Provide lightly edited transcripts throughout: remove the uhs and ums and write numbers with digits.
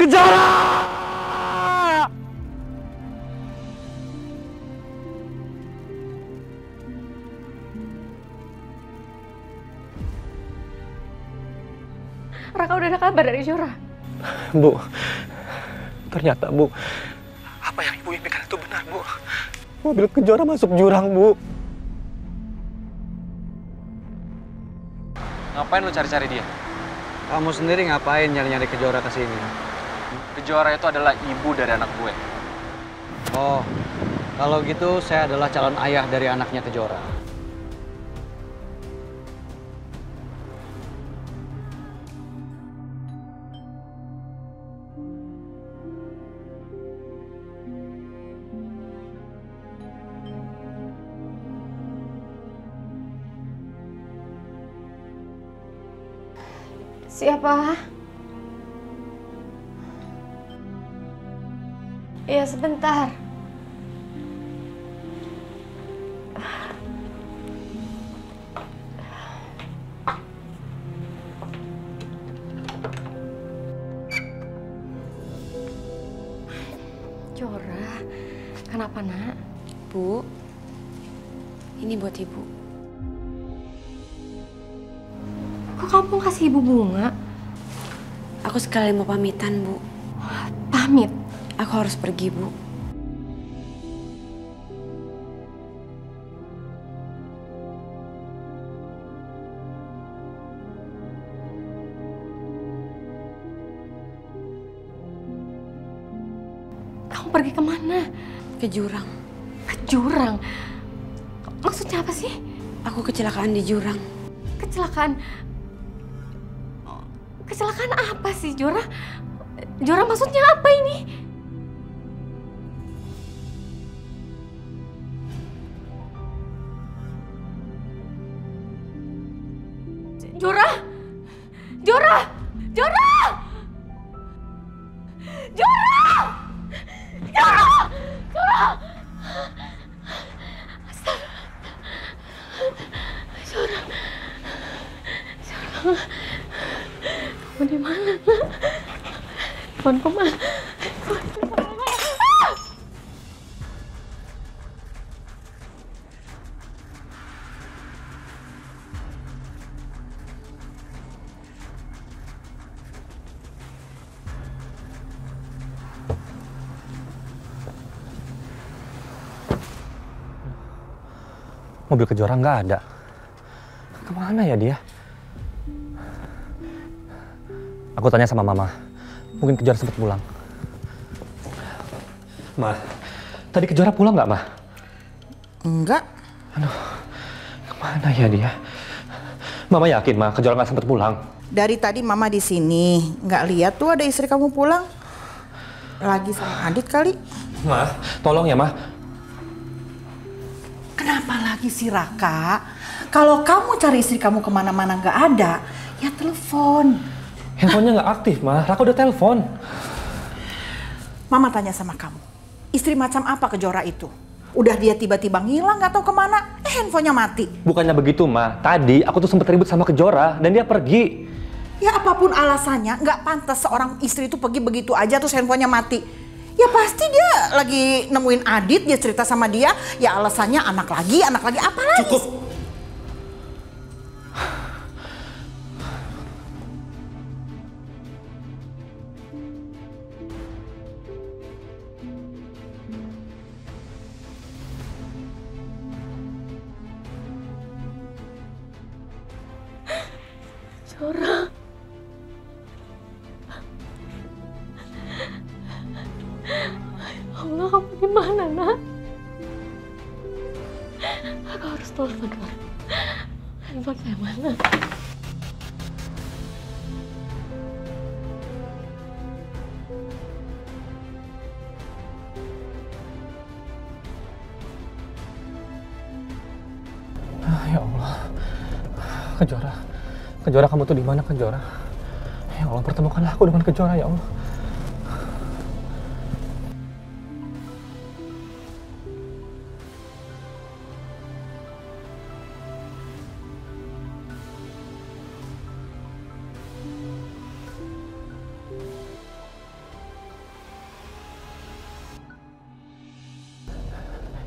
Kejora! Raka udah ada kabar dari Jora? Bu, ternyata Bu, apa yang Ibu impikan itu benar, Bu. Mobil Kejora masuk jurang, Bu. Ngapain lu cari-cari dia? Kamu sendiri ngapain nyari-nyari Kejora ke sini? Kejora itu adalah ibu dari anak gue. Oh, kalau gitu saya adalah calon ayah dari anaknya Kejora. Siapa? Iya, sebentar. Jora, kenapa nak? Bu, ini buat ibu. Kok kamu kasih ibu bunga? Aku sekalian mau pamitan, Bu. Pamit? Aku harus pergi, Bu. Kamu pergi kemana? Ke jurang. Ke jurang? Maksudnya apa sih? Aku kecelakaan di jurang. Kecelakaan? Kecelakaan apa sih, Jora? Jora, maksudnya apa ini? Jora! Jora! Jora! Jora! Jora! Jora! Jora! Jora! Kamu di mana, nak? Teleponku mana? Mobil Kejora nggak ada. Kemana ya dia? Aku tanya sama Mama. Mungkin Kejora sempat pulang. Ma, tadi Kejora pulang nggak, Ma? Enggak. Aduh, kemana ya dia? Mama yakin, Ma, Kejora nggak sempat pulang? Dari tadi Mama di sini nggak lihat tuh ada istri kamu pulang. Lagi sama Adit kali. Ma, tolong ya, Ma. Kenapa lagi sih Raka? Kalau kamu cari istri kamu kemana-mana nggak ada, ya telepon. Handphonenya nggak aktif, Ma. Raka udah telepon. Mama tanya sama kamu, istri macam apa Kejora itu? Udah dia tiba-tiba ngilang nggak tahu kemana, handphonenya mati. Bukannya begitu, Ma. Tadi aku tuh sempat ribut sama Kejora dan dia pergi. Ya apapun alasannya, nggak pantas seorang istri itu pergi begitu aja terus handphonenya mati. Ya pasti dia lagi nemuin Adit, dia cerita sama dia, ya alasannya anak lagi, apa lagi? Cukup. Jora. Allah, kamu di mana, nak? Aku harus telepon, Pak. Handphone saya mana? Ya Allah. Kejora. Kejora, kamu tuh di mana, Kejora? Ya Allah, pertemukanlah aku dengan Kejora, ya Allah.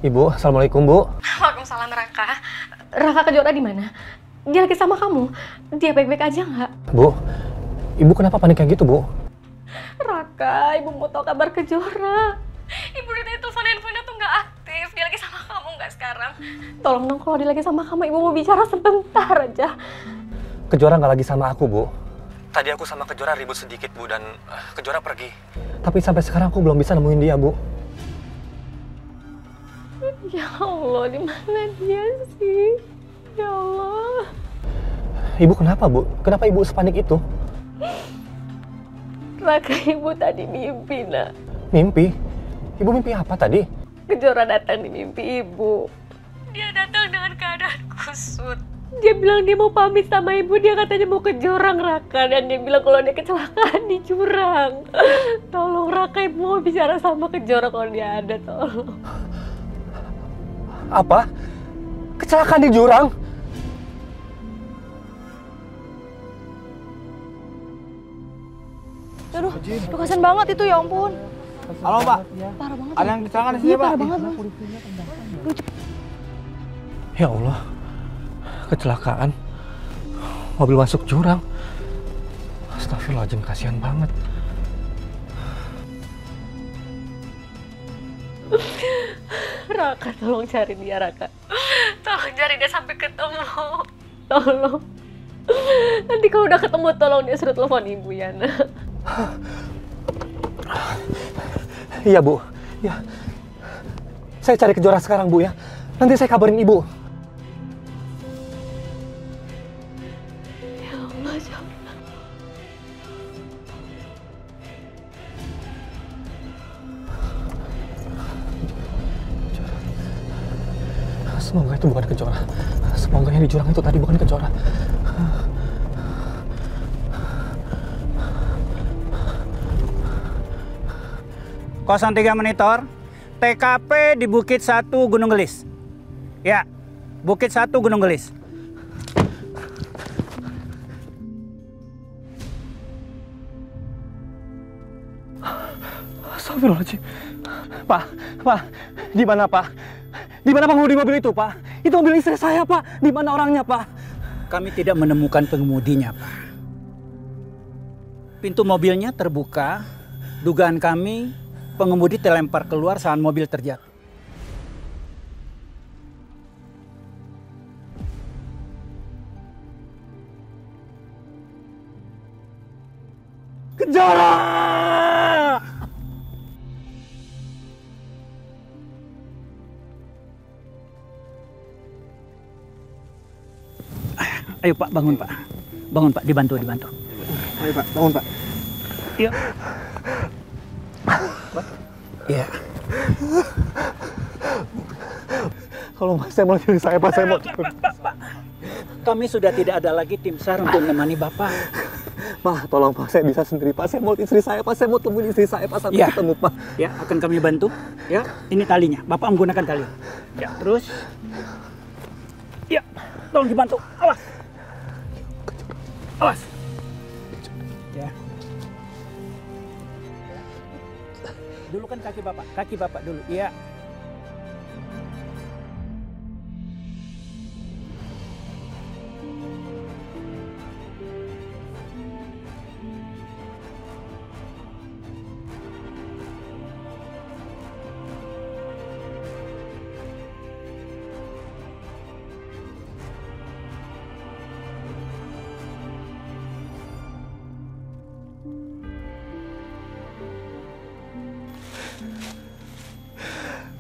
Ibu, Assalamualaikum, Bu. Waalaikumsalam, Raka. Raka Kejora di mana? Dia lagi sama kamu. Dia baik-baik aja nggak? Bu, Ibu kenapa panik kayak gitu, Bu? Raka, Ibu mau tahu kabar Kejora. Ibu udah tadi telepon handphonenya tuh nggak aktif. Dia lagi sama kamu nggak sekarang? Tolong dong, kalau dia lagi sama kamu, Ibu mau bicara sebentar aja. Kejora nggak lagi sama aku, Bu. Tadi aku sama Kejora ribut sedikit, Bu, dan Kejora pergi. Tapi sampai sekarang aku belum bisa nemuin dia, Bu. Ya Allah, di mana dia sih? Ya Allah. Ibu kenapa, Bu? Kenapa Ibu sepanik itu? Raka, Ibu tadi mimpi, Nak. Mimpi? Ibu mimpi apa tadi? Kejora datang di mimpi Ibu. Dia datang dengan keadaan kusut. Dia bilang dia mau pamit sama Ibu, dia katanya mau ke jurang, Raka. Dan dia bilang kalau dia kecelakaan di jurang. Tolong Raka, Ibu mau bicara sama Kejora kalau dia ada, tolong. Apa? Kecelakaan di jurang? Aduh, kasian banget itu, ya ampun. Halo Pak, Parah banget. ada yang kecelakaan di sini Iya, Pak? parah banget, Mas. Ya Allah, kecelakaan. Mobil masuk jurang. Astagfirullahaladzim, kasihan banget. Raka, tolong cari dia, Raka. Tolong cari dia sampai ketemu. Tolong. Nanti kalau udah ketemu, tolong dia suruh telepon Ibu ya, Nak. Iya, Bu. Ya. Saya cari Kejora sekarang, Bu, ya. Nanti saya kabarin Ibu. Ya Allah, ya Allah. Semoga itu bukan Kejora. Semoga yang di jurang itu tadi bukan Kejora. 03 monitor, TKP di Bukit 1 Gunung Gelis. Ya, Bukit 1 Gunung Gelis. Astagfirullahaladzim. Pak, di mana Pak? Di mana pengemudi mobil itu, Pak? Itu mobil istri saya, Pak. Di mana orangnya, Pak? Kami tidak menemukan pengemudinya, Pak. Pintu mobilnya terbuka. Dugaan kami, pengemudi terlempar keluar saat mobil terjatuh. Kejora! Ayo Pak, bangun Pak. Bangun Pak, dibantu. Ayo Pak, bangun Pak. Yuk. Iya. Kalau Mas, saya mau pilih saya, Pak. Saya mau... Pak. Kami sudah tidak ada lagi tim SAR untuk menemani Bapak. Pak, tolong Pak, saya bisa sendiri Pak. Saya mau istri saya, Pak. Saya mau temuin istri saya, Pak. Sampai ketemu, Pak. Ya, akan kami bantu. Ya, ini talinya. Bapak menggunakan tali. Ya, terus. Ya, tolong dibantu. Awas. Awas. Ya. Dulu kan kaki Bapak dulu. Iya.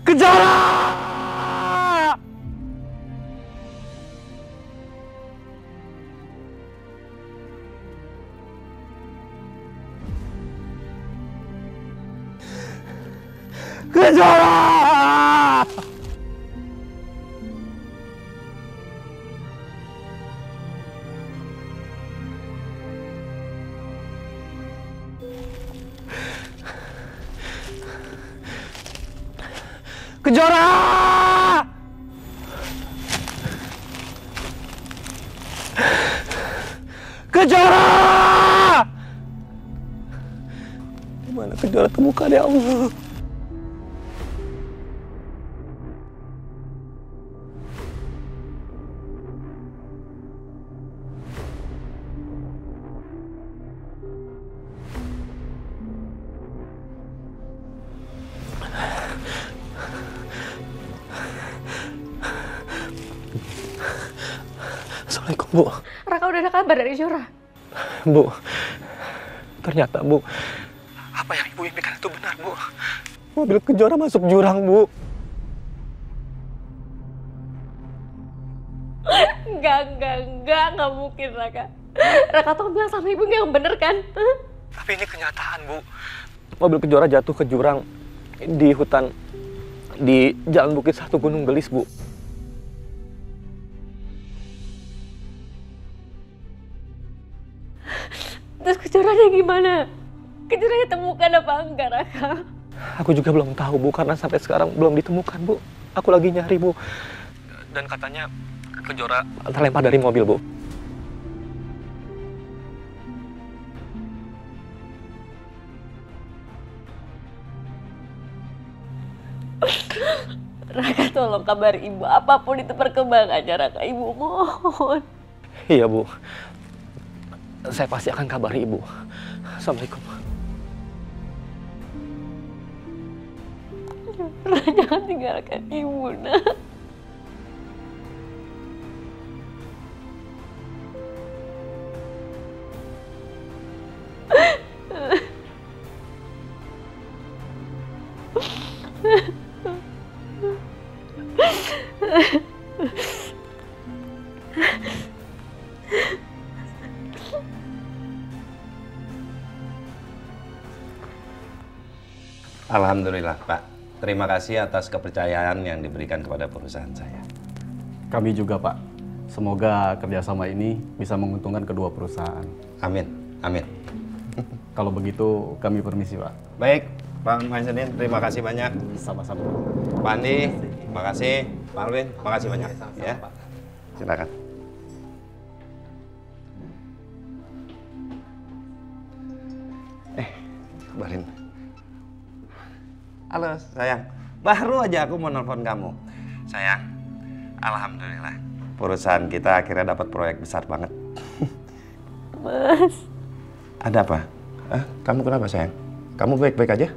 Kejora! Kejora! Kejora! Kejora! Gimana Kejora temukan ya Allah? Bu. Raka udah ada kabar dari Jora. Bu, ternyata Bu, apa yang Ibu impikan itu benar, Bu. Mobil Kejora masuk jurang, Bu. Enggak mungkin Raka. Raka tuh bilang sama ibu nggak yang bener kan? Tapi ini kenyataan, Bu. Mobil Kejora jatuh ke jurang di hutan di Jalan Bukit 1 Gunung Gelis, Bu. Terus Kejoranya gimana? Kejoranya temukan apa enggak, Raka? Aku juga belum tahu, Bu, karena sampai sekarang belum ditemukan, Bu. Aku lagi nyari, Bu. Dan katanya Kejora terlempar dari mobil, Bu. Raka tolong kabari ibu, apapun itu perkembangannya Raka, ibu mohon. Iya, Bu. Saya pasti akan kabari Ibu. Assalamualaikum. Jangan tinggalkan ibu, nak. Alhamdulillah, Pak. Terima kasih atas kepercayaan yang diberikan kepada perusahaan saya. Kami juga, Pak. Semoga kerjasama ini bisa menguntungkan kedua perusahaan. Amin, amin. Kalau begitu, kami permisi, Pak. Baik, Pak Mahyudin, terima kasih banyak. Sama-sama. Pak Andi, makasih. Pak Alwin, makasih banyak. Ya, silakan. Kabarin. Halo, sayang. Baru aja aku mau nelfon kamu. Sayang, alhamdulillah. Perusahaan kita akhirnya dapat proyek besar banget. Mas. Ada apa? Kamu kenapa, sayang? Kamu baik-baik aja?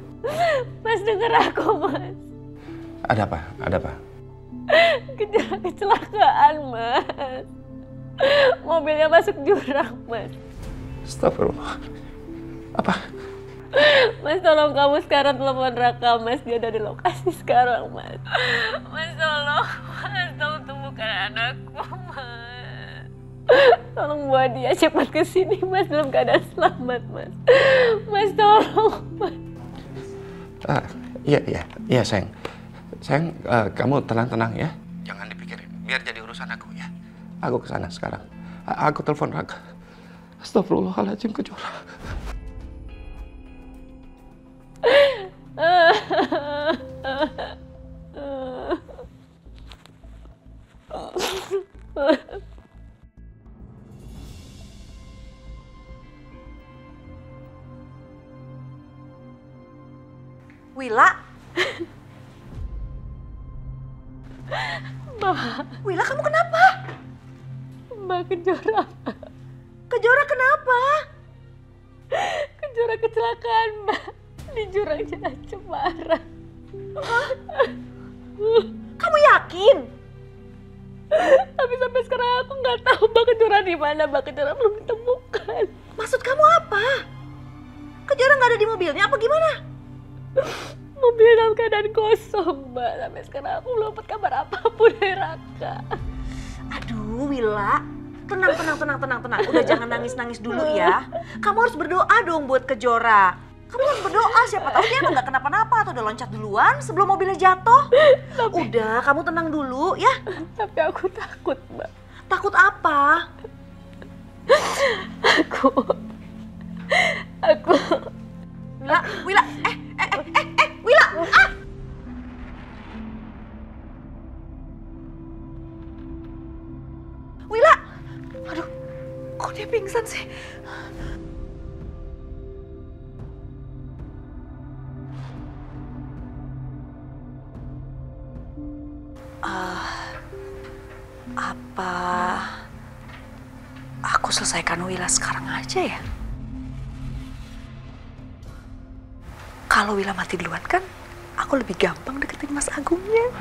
Mas, denger aku, Mas. Ada apa? Ada apa? Kecelakaan, Mas. Mobilnya masuk jurang, Mas. Astagfirullah. Apa? Mas, tolong kamu sekarang telepon Raka, Mas. Dia ada di lokasi sekarang, Mas. Mas, tolong temukan anakku, Mas. Tolong bawa dia cepat ke sini, Mas, dalam keadaan selamat, Mas. Mas, tolong, Mas. Iya, sayang. Sayang, kamu tenang-tenang ya. Jangan dipikirin. Biar jadi urusan aku ya. Aku kesana sekarang. Aku telepon Raka. Astagfirullahaladzim, Kejora. Wila? Mbak. Wila, kamu kenapa? Mbak, Kejora. Kejora kenapa? Kejora kecelakaan, Mbak. Di jurang Jalan Cemara. Kamu yakin? Tapi sampai sekarang aku nggak tahu Mbak Kejora di mana. Mbak Kejora belum ditemukan. Maksud kamu apa? Kejora nggak ada di mobilnya apa gimana? Mobilnya dalam keadaan kosong, Mbak. Sampai sekarang aku belum dapat kabar apapun dari Raka. Aduh, Wila. Tenang. Udah jangan nangis-nangis dulu ya. Kamu harus berdoa dong buat Kejora. Kamu harus berdoa, siapa tahu dia emang gak kenapa-napa atau udah loncat duluan sebelum mobilnya jatuh. Udah, kamu tenang dulu ya. Tapi aku takut, Mbak. Takut apa? Aku... Wila, Wila, Wila, aduh, kok dia pingsan sih? Apa aku selesaikan Wila sekarang aja ya? Kalau Wila mati duluan kan, aku lebih gampang deketin Mas Agungnya.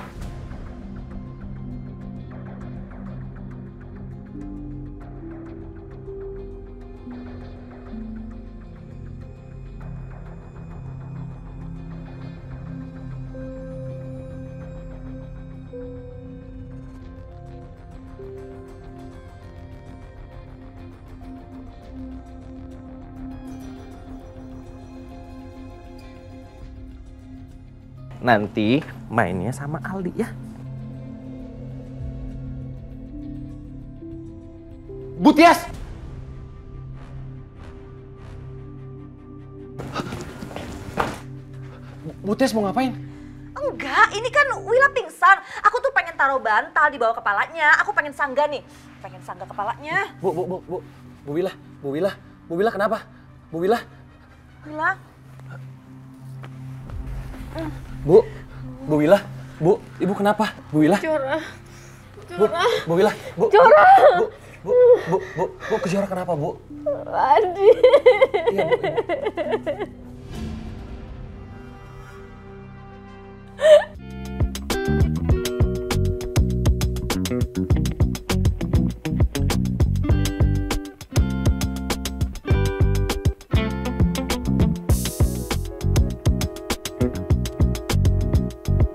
nanti mainnya sama Aldi ya. Bu Tias! Bu Tias mau ngapain? Enggak, ini kan Willa pingsan. Aku tuh pengen taruh bantal di bawah kepalanya. Aku pengen sanggah nih. Pengen sanggah kepalanya. Bu Willa kenapa? Bu Willa? Willa? Bu Willa? Bu, Ibu kenapa? Bu Willa? Jora. Bu Willa? Jora. Bu, Kejora kenapa, Bu? Adi. Iya, Bu.